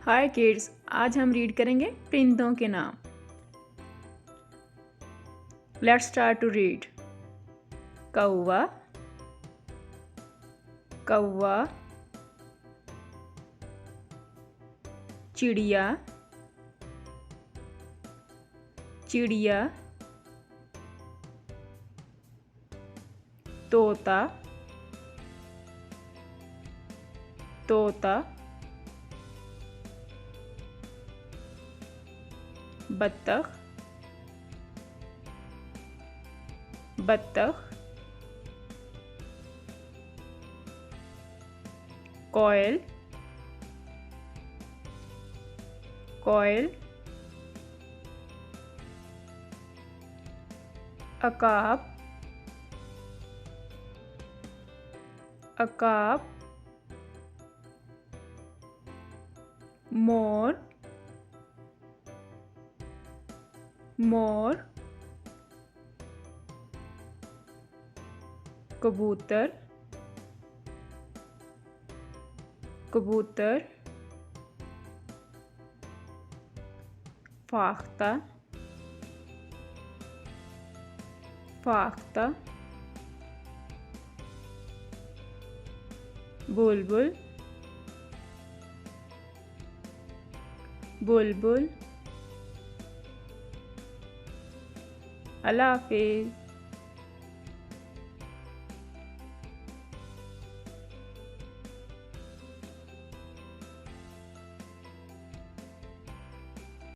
हाय kids, आज हम read करेंगे परिंदों के नाम। Let's start to read. कौवा, कौवा। चिड़िया, चिड़िया। तोता, तोता। बत्तख, बत्तख। कोयल, कोयल। अकाप, अकाप। मोर, मोर। कबूतर, कबूतर। फाख्ता, फाख्ता। बुलबुल, बुलबुल। अल्लाह हाफिज़।